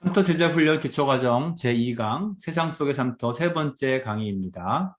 삼터 제자훈련 기초과정 제2강 세상 속의 삼터 세 번째 강의입니다.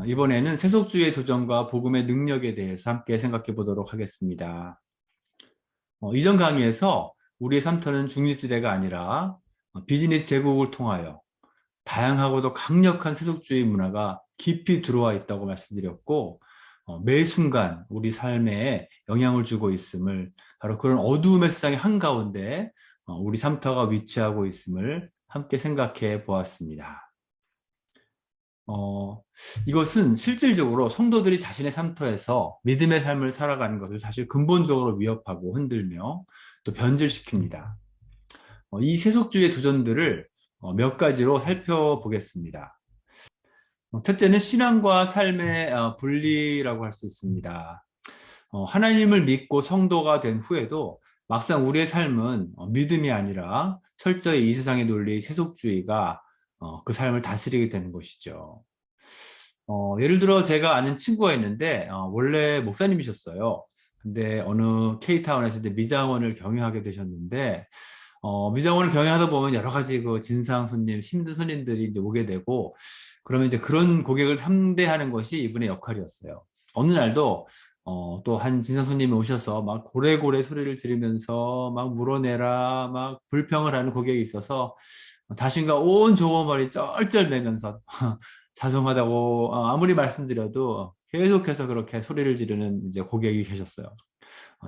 이번에는 세속주의의 도전과 복음의 능력에 대해서 함께 생각해 보도록 하겠습니다. 이전 강의에서 우리의 삼터는 중립지대가 아니라 비즈니스 제국을 통하여 다양하고도 강력한 세속주의 문화가 깊이 들어와 있다고 말씀드렸고, 매 순간 우리 삶에 영향을 주고 있음을, 바로 그런 어두움의 세상의 한가운데 우리 삼터가 위치하고 있음을 함께 생각해 보았습니다. 이것은 실질적으로 성도들이 자신의 삼터에서 믿음의 삶을 살아가는 것을 사실 근본적으로 위협하고 흔들며 또 변질시킵니다. 이 세속주의의 도전들을 몇 가지로 살펴보겠습니다. 첫째는 신앙과 삶의 분리라고 할 수 있습니다. 하나님을 믿고 성도가 된 후에도 막상 우리의 삶은 믿음이 아니라 철저히 이 세상의 논리, 세속주의가 그 삶을 다스리게 되는 것이죠. 예를 들어 제가 아는 친구가 있는데 원래 목사님이셨어요. 근데 어느 K타운에서 이제 미장원을 경영하게 되셨는데 미장원을 경영하다 보면 여러 가지 그 진상 손님, 힘든 손님들이 이제 오게 되고 그러면 이제 그런 고객을 상대하는 것이 이분의 역할이었어요. 어느 날도 또 한 진상 손님이 오셔서 막 고래고래 소리를 지르면서 막 물어내라 막 불평을 하는 고객이 있어서 자신과 온 종업원이 쩔쩔매면서 자송하다고 아무리 말씀드려도 계속해서 그렇게 소리를 지르는 이제 고객이 계셨어요.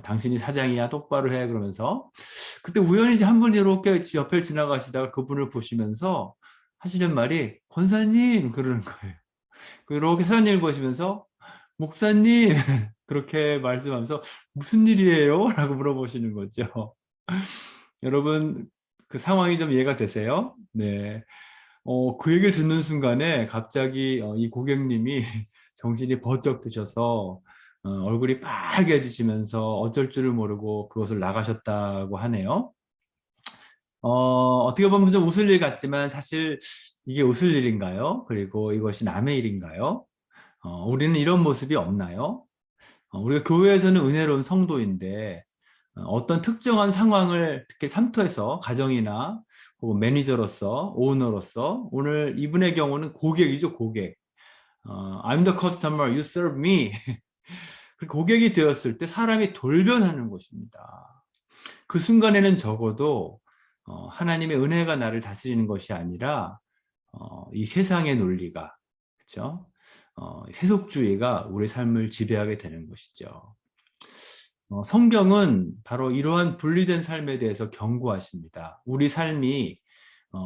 당신이 사장이야 똑바로 해 그러면서 그때 우연히 이제 한 분이 이렇게 옆을 지나가시다가 그분을 보시면서 하시는 말이 권사님 그러는 거예요. 그렇게 사장님을 보시면서 목사님 그렇게 말씀하면서 무슨 일이에요? 라고 물어보시는 거죠. 여러분 그 상황이 좀 이해가 되세요? 네. 그 얘기를 듣는 순간에 갑자기 이 고객님이 정신이 번쩍 드셔서 얼굴이 빨개지시면서 어쩔 줄을 모르고 그것을 나가셨다고 하네요. 어떻게 보면 좀 웃을 일 같지만 사실 이게 웃을 일인가요? 그리고 이것이 남의 일인가요? 우리는 이런 모습이 없나요? 우리가 교회에서는 은혜로운 성도인데 어떤 특정한 상황을 특히 삼터에서 가정이나 혹은 매니저로서 오너로서 오늘 이분의 경우는 고객이죠, 고객. I'm the customer, you serve me. 그 고객이 되었을 때 사람이 돌변하는 것입니다. 그 순간에는 적어도 하나님의 은혜가 나를 다스리는 것이 아니라 이 세상의 논리가 그렇죠? 세속주의가 우리 삶을 지배하게 되는 것이죠. 성경은 바로 이러한 분리된 삶에 대해서 경고하십니다. 우리 삶이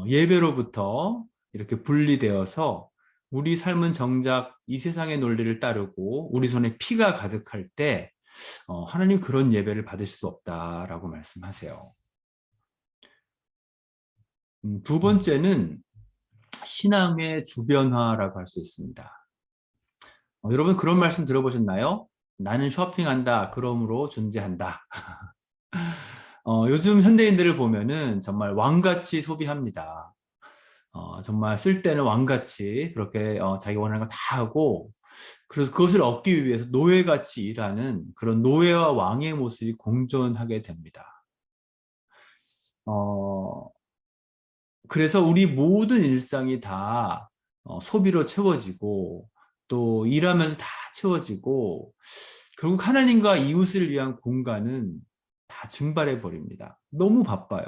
예배로부터 이렇게 분리되어서 우리 삶은 정작 이 세상의 논리를 따르고 우리 손에 피가 가득할 때 하나님 그런 예배를 받을 수 없다라고 말씀하세요. 두 번째는 신앙의 주변화라고 할 수 있습니다. 여러분 그런 말씀 들어보셨나요? 나는 쇼핑한다. 그러므로 존재한다. 요즘 현대인들을 보면은 정말 왕같이 소비합니다. 정말 쓸 때는 왕같이 그렇게 자기 원하는 거 다 하고 그래서 그것을 얻기 위해서 노예같이 일하는 그런 노예와 왕의 모습이 공존하게 됩니다. 어, 그래서 우리 모든 일상이 다 소비로 채워지고 또 일하면서 다 채워지고 결국 하나님과 이웃을 위한 공간은 다 증발해 버립니다. 너무 바빠요.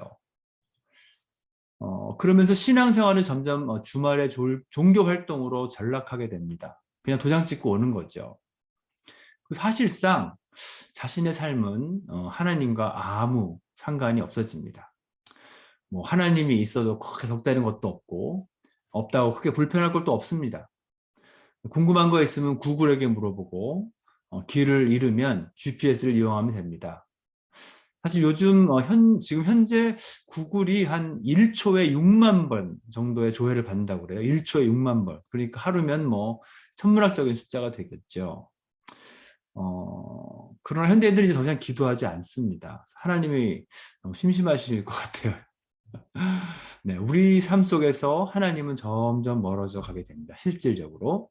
그러면서 신앙생활은 점점 주말에 종교 활동으로 전락하게 됩니다. 그냥 도장 찍고 오는 거죠. 사실상 자신의 삶은 하나님과 아무 상관이 없어집니다. 뭐 하나님이 있어도 크게 덕다는 것도 없고 없다고 크게 불편할 것도 없습니다. 궁금한 거 있으면 구글에게 물어보고 길을 잃으면 GPS를 이용하면 됩니다. 사실 요즘 지금 현재 구글이 한 1초에 6만 번 정도의 조회를 받는다고 그래요. 1초에 6만 번. 그러니까 하루면 뭐 천문학적인 숫자가 되겠죠. 그러나 현대인들이 이제 더 이상 기도하지 않습니다. 하나님이 너무 심심하실 것 같아요. 네, 우리 삶 속에서 하나님은 점점 멀어져 가게 됩니다. 실질적으로.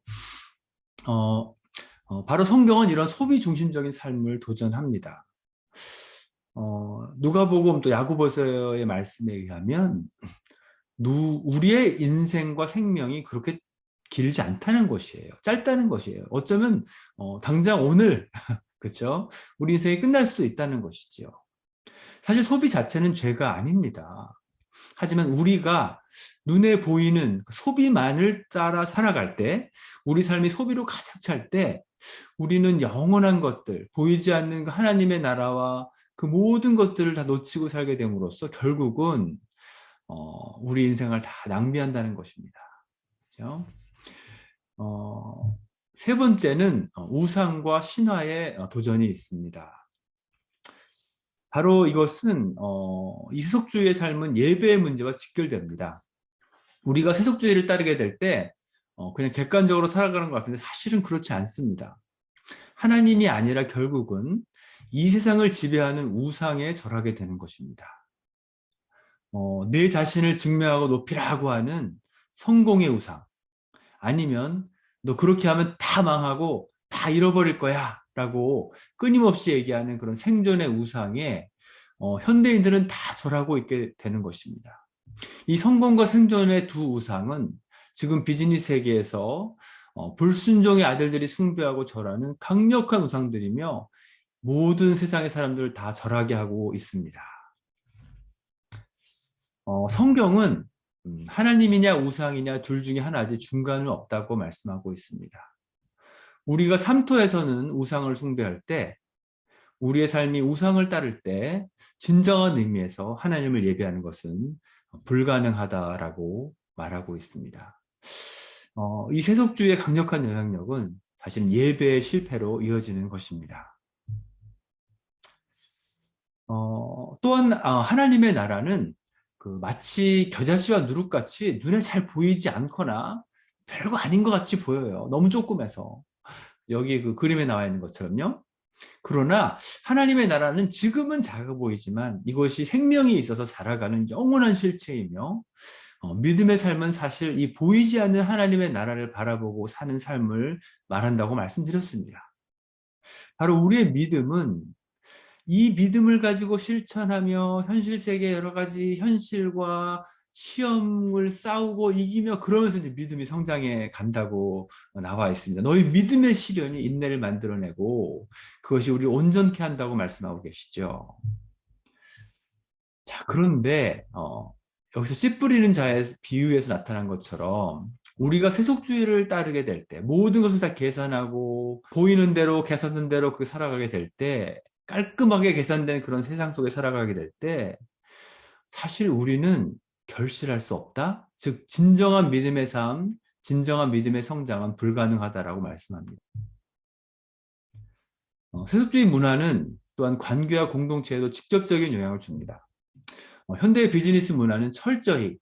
바로 성경은 이런 소비 중심적인 삶을 도전합니다. 누가복음 또 야고보서의 말씀에 의하면 우리의 인생과 생명이 그렇게 길지 않다는 것이에요. 짧다는 것이에요. 어쩌면 당장 오늘 그렇죠? 우리 인생이 끝날 수도 있다는 것이지요. 사실 소비 자체는 죄가 아닙니다. 하지만 우리가 눈에 보이는 그 소비만을 따라 살아갈 때, 우리 삶이 소비로 가득 찰 때, 우리는 영원한 것들, 보이지 않는 그 하나님의 나라와 그 모든 것들을 다 놓치고 살게 됨으로써 결국은 우리 인생을 다 낭비한다는 것입니다. 그렇죠? 세 번째는 우상과 신화의 도전이 있습니다. 바로 이것은 이 세속주의의 삶은 예배의 문제와 직결됩니다. 우리가 세속주의를 따르게 될 때 그냥 객관적으로 살아가는 것 같은데 사실은 그렇지 않습니다. 하나님이 아니라 결국은 이 세상을 지배하는 우상에 절하게 되는 것입니다. 내 자신을 증명하고 높이라고 하는 성공의 우상, 아니면 너 그렇게 하면 다 망하고 다 잃어버릴 거야 라고 끊임없이 얘기하는 그런 생존의 우상에 현대인들은 다 절하고 있게 되는 것입니다. 이 성공과 생존의 두 우상은 지금 비즈니스 세계에서 불순종의 아들들이 숭배하고 절하는 강력한 우상들이며 모든 세상의 사람들을 다 절하게 하고 있습니다. 성경은 하나님이냐 우상이냐 둘 중에 하나지 중간은 없다고 말씀하고 있습니다. 우리가 삼토에서는 우상을 숭배할 때, 우리의 삶이 우상을 따를 때 진정한 의미에서 하나님을 예배하는 것은 불가능하다라고 말하고 있습니다. 이 세속주의의 강력한 영향력은 사실 예배의 실패로 이어지는 것입니다. 또한 하나님의 나라는 마치 겨자씨와 누룩같이 눈에 잘 보이지 않거나 별거 아닌 것 같이 보여요. 너무 조그매서. 여기 그 그림에 나와 있는 것처럼요. 그러나 하나님의 나라는 지금은 작아 보이지만 이것이 생명이 있어서 살아가는 영원한 실체이며 믿음의 삶은 사실 이 보이지 않는 하나님의 나라를 바라보고 사는 삶을 말한다고 말씀드렸습니다. 바로 우리의 믿음은 이 믿음을 가지고 실천하며 현실 세계의 여러 가지 현실과 시험을 싸우고 이기며 그러면서 이제 믿음이 성장해 간다고 나와 있습니다. 너희 믿음의 시련이 인내를 만들어내고 그것이 우리를 온전케 한다고 말씀하고 계시죠. 자, 그런데 여기서 씨 뿌리는 자의 비유에서 나타난 것처럼 우리가 세속주의를 따르게 될 때 모든 것을 다 계산하고 보이는 대로 계산된 대로 그렇게 살아가게 될 때 깔끔하게 계산된 그런 세상 속에 살아가게 될 때 사실 우리는 결실할 수 없다. 즉 진정한 믿음의 삶, 진정한 믿음의 성장은 불가능하다라고 말씀합니다. 세속주의 문화는 또한 관계와 공동체에도 직접적인 영향을 줍니다. 현대의 비즈니스 문화는 철저히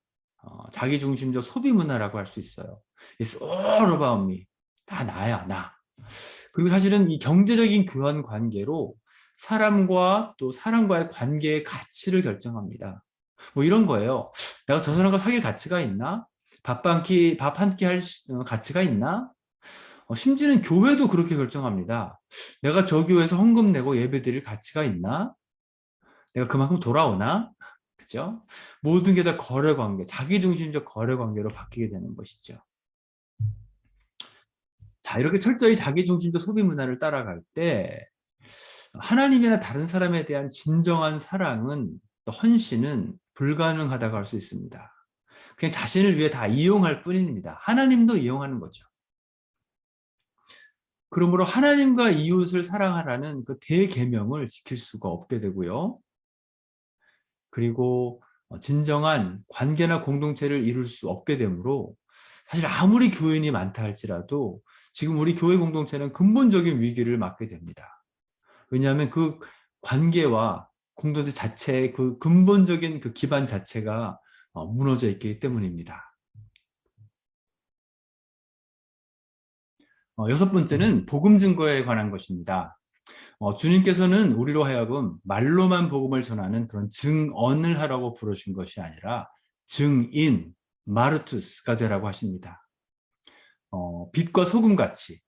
자기중심적 소비 문화라고 할 수 있어요. It's all about me. 다 나야, 나. 그리고 사실은 이 경제적인 교환 관계로 사람과 또 사람과의 관계의 가치를 결정합니다. 뭐 이런 거예요. 내가 저 사람과 사귈 가치가 있나? 밥 한 끼 할 가치가 있나? 심지어는 교회도 그렇게 결정합니다. 내가 저 교회에서 헌금 내고 예배 드릴 가치가 있나? 내가 그만큼 돌아오나? 그죠? 모든 게 다 거래 관계, 자기중심적 거래 관계로 바뀌게 되는 것이죠. 자, 이렇게 철저히 자기중심적 소비 문화를 따라갈 때 하나님이나 다른 사람에 대한 진정한 사랑은 또 헌신은 불가능하다고 할 수 있습니다. 그냥 자신을 위해 다 이용할 뿐입니다. 하나님도 이용하는 거죠. 그러므로 하나님과 이웃을 사랑하라는 그 대계명을 지킬 수가 없게 되고요. 그리고 진정한 관계나 공동체를 이룰 수 없게 되므로 사실 아무리 교인이 많다 할지라도 지금 우리 교회 공동체는 근본적인 위기를 맞게 됩니다. 왜냐하면 그 관계와 공동체 자체의 그 근본적인 그 기반 자체가 무너져 있기 때문입니다. 여섯 번째는 복음 증거에 관한 것입니다. 주님께서는 우리로 하여금 말로만 복음을 전하는 그런 증언을 하라고 부르신 것이 아니라 증인, 마르투스가 되라고 하십니다. 빛과 소금같이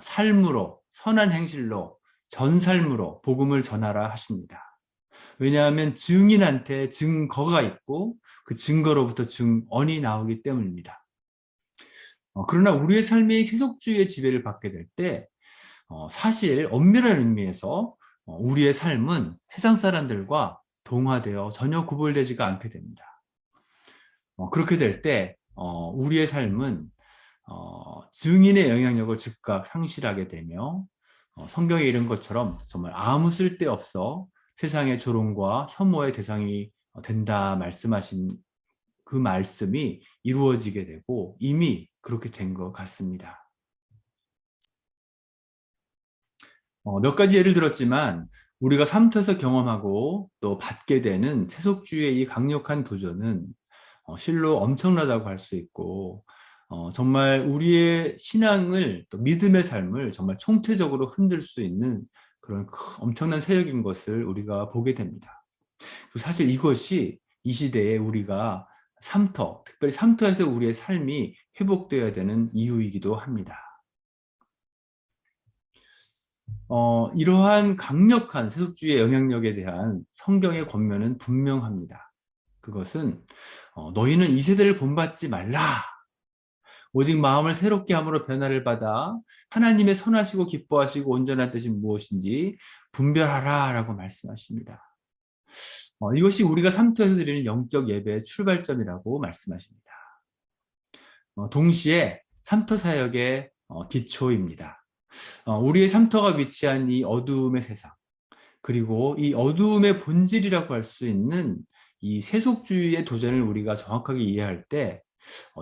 삶으로, 선한 행실로, 전살무로 복음을 전하라 하십니다. 왜냐하면 증인한테 증거가 있고 그 증거로부터 증언이 나오기 때문입니다. 그러나 우리의 삶이 세속주의의 지배를 받게 될 때, 사실 엄밀한 의미에서 우리의 삶은 세상 사람들과 동화되어 전혀 구별되지가 않게 됩니다. 그렇게 될 때, 우리의 삶은 증인의 영향력을 즉각 상실하게 되며, 성경에 이른 것처럼 정말 아무 쓸데없어 세상의 조롱과 혐오의 대상이 된다 말씀하신 그 말씀이 이루어지게 되고 이미 그렇게 된 것 같습니다. 몇 가지 예를 들었지만 우리가 삶터에서 경험하고 또 받게 되는 세속주의의 이 강력한 도전은 실로 엄청나다고 할 수 있고 정말 우리의 신앙을 또 믿음의 삶을 정말 총체적으로 흔들 수 있는 그런 엄청난 세력인 것을 우리가 보게 됩니다. 사실 이것이 이 시대에 우리가 삶터, 특별히 삶터에서 우리의 삶이 회복되어야 되는 이유이기도 합니다. 이러한 강력한 세속주의의 영향력에 대한 성경의 권면은 분명합니다. 그것은 너희는 이 세대를 본받지 말라. 오직 마음을 새롭게 함으로 변화를 받아 하나님의 선하시고 기뻐하시고 온전한 뜻이 무엇인지 분별하라 라고 말씀하십니다. 이것이 우리가 삶터에서 드리는 영적 예배의 출발점이라고 말씀하십니다. 동시에 삶터 사역의 기초입니다. 우리의 삶터가 위치한 이 어두움의 세상, 그리고 이 어두움의 본질이라고 할 수 있는 이 세속주의의 도전을 우리가 정확하게 이해할 때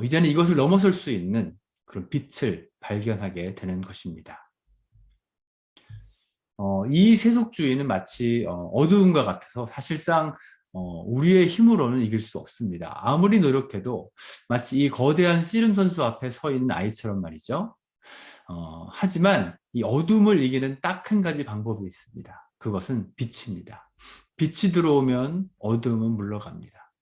이제는 이것을 넘어설 수 있는 그런 빛을 발견하게 되는 것입니다. 이 세속주의는 마치 어두움과 같아서 사실상 우리의 힘으로는 이길 수 없습니다. 아무리 노력해도 마치 이 거대한 씨름 선수 앞에 서 있는 아이처럼 말이죠. 하지만 이 어둠을 이기는 딱 한 가지 방법이 있습니다. 그것은 빛입니다. 빛이 들어오면 어둠은 물러갑니다.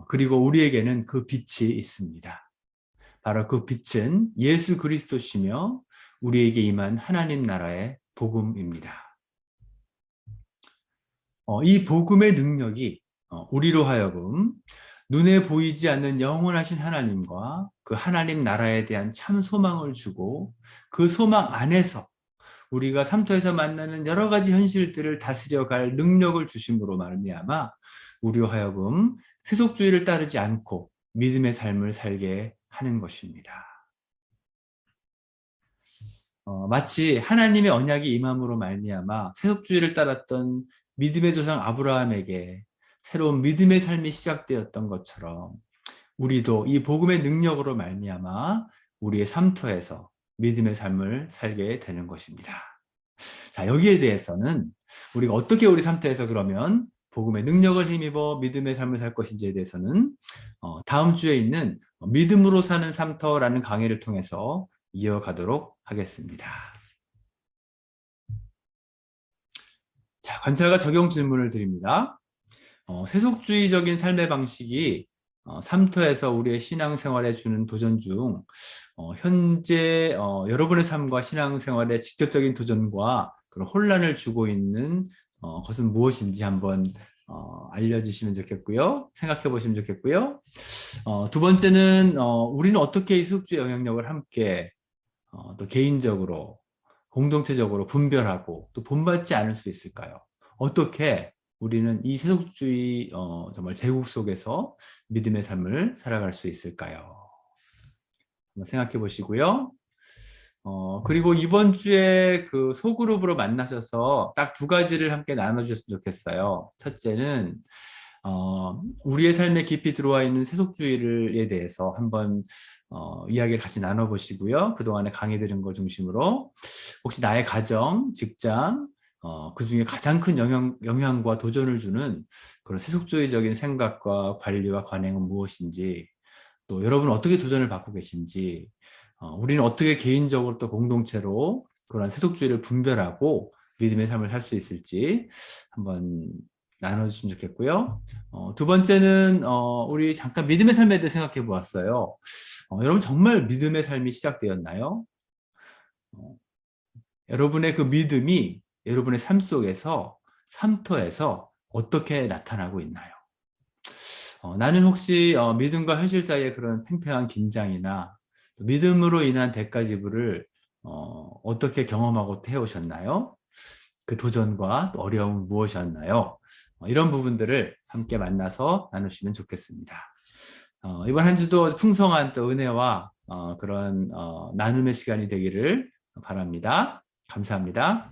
그리고 우리에게는 그 빛이 있습니다. 바로 그 빛은 예수 그리스도시며 우리에게 임한 하나님 나라의 복음입니다. 이 복음의 능력이 우리로 하여금 눈에 보이지 않는 영원하신 하나님과 그 하나님 나라에 대한 참 소망을 주고 그 소망 안에서 우리가 삶터에서 만나는 여러 가지 현실들을 다스려갈 능력을 주심으로 말미암아 우리로 하여금 세속주의를 따르지 않고 믿음의 삶을 살게 하는 것입니다. 마치 하나님의 언약이 임함으로 말미암아 세속주의를 따랐던 믿음의 조상 아브라함에게 새로운 믿음의 삶이 시작되었던 것처럼 우리도 이 복음의 능력으로 말미암아 우리의 삶터에서 믿음의 삶을 살게 되는 것입니다. 자, 여기에 대해서는 우리가 어떻게 우리 삶터에서 그러면 복음의 능력을 힘입어 믿음의 삶을 살 것인지에 대해서는 다음 주에 있는 믿음으로 사는 삶터라는 강의를 통해서 이어가도록 하겠습니다. 자, 관찰과 적용 질문을 드립니다. 세속주의적인 삶의 방식이 삶터에서 우리의 신앙생활에 주는 도전 중 현재 여러분의 삶과 신앙생활에 직접적인 도전과 그런 혼란을 주고 있는 것은 무엇인지 한번 알려주시면 좋겠고요. 생각해 보시면 좋겠고요. 두 번째는 우리는 어떻게 이 세속주의 영향력을 함께 또 개인적으로 공동체적으로 분별하고 또 본받지 않을 수 있을까요? 어떻게 우리는 이 세속주의 정말 제국 속에서 믿음의 삶을 살아갈 수 있을까요? 한번 생각해 보시고요. 그리고 이번 주에 그 소그룹으로 만나셔서 딱 두 가지를 함께 나눠주셨으면 좋겠어요. 첫째는 우리의 삶에 깊이 들어와 있는 세속주의에 대해서 한번 이야기를 같이 나눠보시고요. 그동안에 강의 들은 걸 중심으로 혹시 나의 가정, 직장, 그 중에 가장 큰 영향과 도전을 주는 그런 세속주의적인 생각과 관리와 관행은 무엇인지, 또 여러분은 어떻게 도전을 받고 계신지, 우리는 어떻게 개인적으로 또 공동체로 그런 세속주의를 분별하고 믿음의 삶을 살 수 있을지 한번 나눠주시면 좋겠고요. 두 번째는 우리 잠깐 믿음의 삶에 대해 생각해 보았어요. 여러분 정말 믿음의 삶이 시작되었나요? 여러분의 그 믿음이 여러분의 삶 속에서 삼터에서 어떻게 나타나고 있나요? 나는 혹시 믿음과 현실 사이의 그런 팽팽한 긴장이나 믿음으로 인한 대가 지불을 어떻게 경험하고 해오셨나요? 그 도전과 또 어려움은 무엇이었나요? 이런 부분들을 함께 만나서 나누시면 좋겠습니다. 이번 한 주도 풍성한 또 은혜와 그런 나눔의 시간이 되기를 바랍니다. 감사합니다.